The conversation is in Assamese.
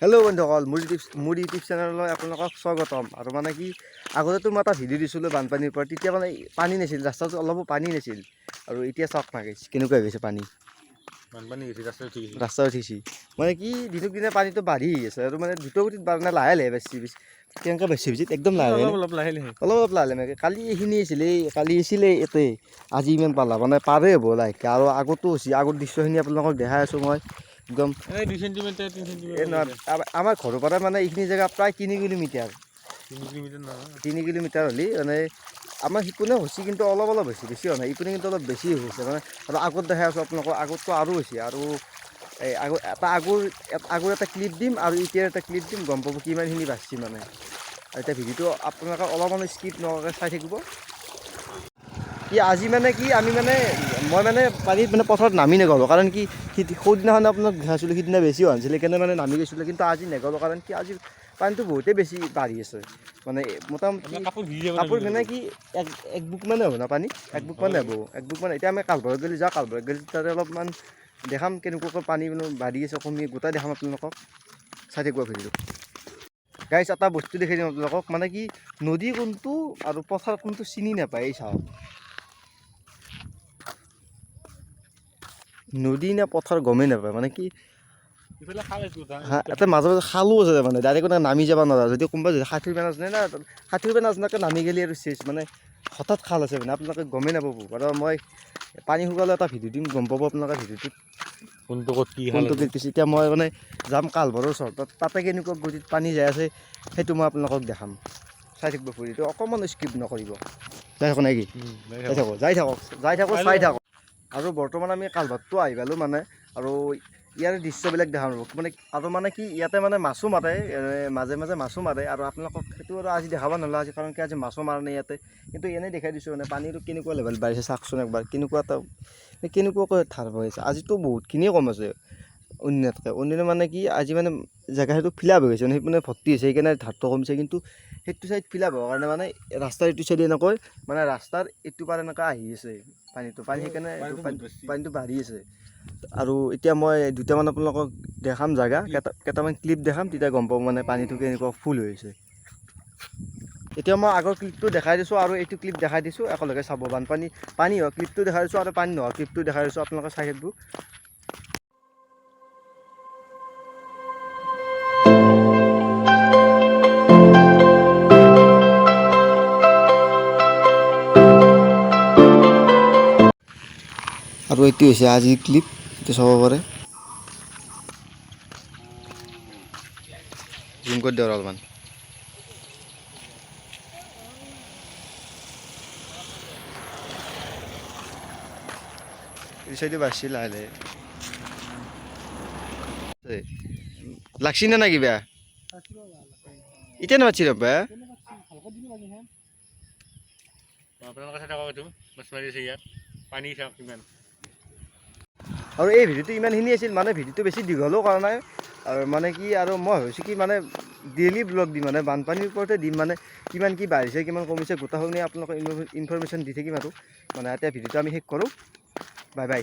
হেল্ল' বন্ধুসকল, মোৰ ইউটিউব চেনেললৈ আপোনালোকক স্বাগতম। আৰু মানে কি আগতেতো মই এটা ভিডিঅ' দিছিলোঁ বানপানীৰ ওপৰত, তেতিয়া মানে পানী নাছিল, ৰাস্তাটো অলপো পানী নাছিল। আৰু এতিয়া চাওক না কেনেকুৱা হৈ গৈছে পানী, বানপানী হৈছে, ৰাস্তা উঠিছে। মানে কি দিনক দিনে পানীটো বাঢ়ি আছে আৰু মানে দ্ৰুতগতিত মানে লাহে লাহে বেছি কেনেকৈ বেছি হৈছে একদম লাহে অলপ লাহে লাহে কালি এইখিনি আছিলে, কালি আছিলে ইয়াতে, আজি ইমান পালা মানে পাৰে হ'ব লাহেকৈ। আৰু আগতো হৈছে, আগৰ দৃশ্যখিনি আপোনালোকক দেখাই আছোঁ মই একদম। 2 চেণ্টিমিটাৰ 3 এই নহয়, আমাৰ ঘৰৰ পৰা মানে এইখিনি জেগা প্ৰায় 3 কিলোমিটাৰ। 3 কিলোমিটাৰ নহয়, 3 কিলোমিটাৰ হ'লে মানে আমাৰ সিপিনে হৈছে, কিন্তু অলপ হৈছে, বেছি হোৱা নাই। ইপিনে কিন্তু অলপ বেছি হৈছে মানে। আৰু আগত দেখাই আছোঁ আপোনালোকৰ, আগততো আৰু হৈছে। আৰু এই আগৰ এটা ক্লিপ দিম আৰু এতিয়াৰ এটা ক্লিপ দিম, গম পাব কিমানখিনি বাঢ়িছে মানে। এতিয়া ভিডিঅ'টো আপোনালোকে অলপমান স্কিপ নোহোৱাকৈ চাই থাকিব। কি আজি মানে কি আমি মানে মই মানে পানীত মানে পথাৰত নামি নগ'লোঁ, কাৰণ কি সৌদিনাখন আপোনাক দেখাইছিলোঁ, সিদিনা বেছি হোৱা নাছিলে, সেইকাৰণে মানে নামি গৈছিলোঁ। কিন্তু আজি নগ'লোঁ, কাৰণ কি আজি পানীটো বহুতেই বেছি বাঢ়ি আছে। মানে মোটামুটি কাপোৰ মানে কি এক বুক মানে হ'ব না পানী, এক বুক মানে হ'ব, এক বুক মানে। এতিয়া আমি কালভাৰত গ'লে যাওঁ, কালভাৰত গ'লে তাতে অলপমান দেখাম কেনেকুৱাকৈ পানী বাঢ়ি আছে, কমি গোটাই দেখাম আপোনালোকক। চাই থাকিব ভিডিঅ'টো। গাইছ, এটা বস্তু দেখাই দিম আপোনালোকক, মানে কি নদী কোনটো আৰু পথাৰ কোনটো চিনি নাপায়। এই চাওক, নদী নে পথাৰ গমেই নাপায়। মানে কি এটা মাজে মাজে খালো আছে, মানে ডাইৰেক্ট নামি যাব নোৱাৰা। যদি কোনোবা যদি ষাঠিৰ পৰা নাজানে না, ষাঠিৰ পৰা নাজানাকৈ নামি গ'লে আৰু চেচ, মানে হঠাৎ খাল আছে মানে, আপোনালোকে গমেই নাপাব। আৰু মই পানী শুকালে এটা ভিডিঅ' দিম, গম পাব আপোনালোকে ভিডিঅ'টোত কোনটো ক'ত কি কৈছে। এতিয়া মই মানে যাম কালভাৰৰ ওচৰত, তাতে কেনেকুৱা গতিত পানী যাই আছে সেইটো মই আপোনালোকক দেখাম। চাই থাকিব ভিডিঅ'টো, অকণমান স্কিপ নকৰিব। যাই থাকক নেকি, যাই থাকক। আৰু বৰ্তমান আমি কালভাৰটো আহি পালোঁ মানে, আৰু ইয়াৰ দৃশ্যবিলাক দেখাম মানে। আৰু মানে কি ইয়াতে মানে মাছো মাৰে, মাজে মাজে মাছো মাৰে। আৰু আপোনালোকক সেইটো আৰু আজি দেখাব নোৱাৰিলোঁ, আজি কাৰণ কি আজি মাছো মাৰা নাই ইয়াতে। কিন্তু এনেই দেখাই দিছোঁ মানে পানীটো কেনেকুৱা লেভেল বাঢ়িছে চাওকচোন একবাৰ, কেনেকুৱাকৈ ধাৰ বঢ়াইছে। আজিতো বহুতখিনিয়ে কম আছে অন্যদিনা মানে কি আজি মানে জেগা সেইটো ফিলাপ হৈ গৈছে, সেইপিনে ভৰ্তি হৈছে, সেইকাৰণে ধাৰটো কমিছে। কিন্তু সেইটো চাইড ফিলাপ হোৱাৰ কাৰণে মানে ৰাস্তাৰ এইটো চাইডে এনেকৈ মানে ৰাস্তাৰ এইটো পাৰে এনেকৈ আহি আছে পানী, সেইকাৰণে পানীটো বাঢ়ি আছে। আৰু এতিয়া মই দুটামান আপোনালোকক দেখাম জেগা, কেইটামান ক্লিপ দেখাম, তেতিয়া গম পাব মানে পানীটো কেনেকুৱা ফুল হৈ আছে। এতিয়া মই আগৰ ক্লিপটো দেখাই দিছোঁ আৰু এইটো ক্লিপ দেখাই দিছোঁ, একেলগে চাব। পানী হোৱা ক্লিপটো দেখাই দিছোঁ আৰু পানী নোহোৱা ক্লিপটো দেখাই দিছোঁ, আপোনালোকে চাই থাকিব। আৰু এইটো হৈছে আজিৰ ক্লিপ, এইটো চাব পাৰে। জুম কৰি দিয়ক অলপমান। এই চাইডে বাঢ়িছে লাহে লাহে। লাগছি নে নাই কিবা এতিয়া নাবাঢ়িছে ৰ'বা। আপোনালোকে চাই থাকক, এইটো মাছ মাৰি আছে ইয়াত, পানী চাওক কিমান। আৰু এই ভিডিঅ'টো ইমানখিনি আছিল, মানে ভিডিঅ'টো বেছি দীঘলো কৰা নাই। আৰু মানে কি আৰু মই ভাবিছোঁ কি মানে ডেইলি ব্লগ দিম, মানে বানপানীৰ ওপৰতে দিম। মানে কিমান কি বাঢ়িছে, কিমান কমিছে, গোটেইখিনি আপোনালোকক ইনফৰমেশ্যন দি থাকিম। আৰু মানে এতিয়া ভিডিঅ'টো আমি শেষ কৰোঁ। Bye bye.